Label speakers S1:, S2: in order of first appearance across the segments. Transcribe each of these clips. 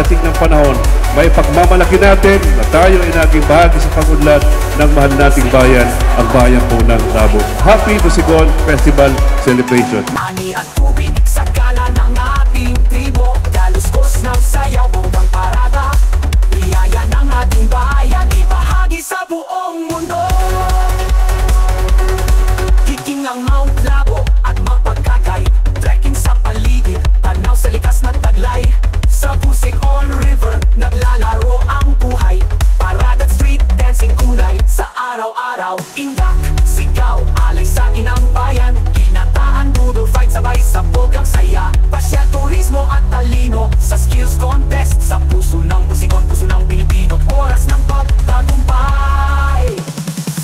S1: pagdating ng panahon, may pagmamalaki natin na tayo ay naging bahagi sa pag-unlad ng mahal nating bayan, ang bayan po ng Labo. Happy Tusigon Festival Celebration.
S2: Ani at tubig sa gala ng ating tribo, daluskos ng sayaw, bonggang parada, biyaya ng ating bayan, ibahagi sa buong mundo. Hiking ang Mount Labo at magpagkakay, trekking sa paligid, tanaw sa likas na taglay. Sa Tusigon River, naglalaro ang buhay, parada at street dancing kulay sa araw-araw. Indak, sigaw, alay sa inang bayan, kinataan, doodle fight, sabay sa bogang saya. Pasya, turismo at talino sa skills contest, sa puso ng Tusigon, puso ng Pilipino, oras ng pagtagumpay.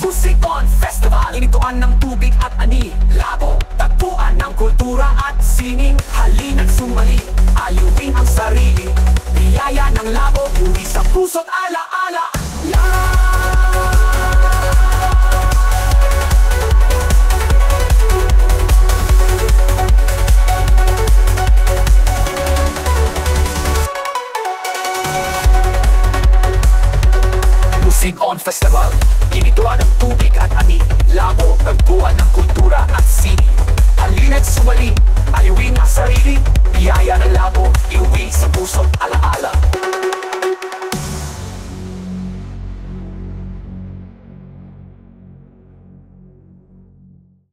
S2: Tusigon Festival, inituan ng tubig at ani, Labo, tagpuan ng kultura at sining. Halina't sumali, ayuin ang sarili, biyaya ng Labo, uwi sa puso't ala-ala. Tusigon Festival, inituan ng tubig at ani, Labo, tagpuan ng kultura at sining.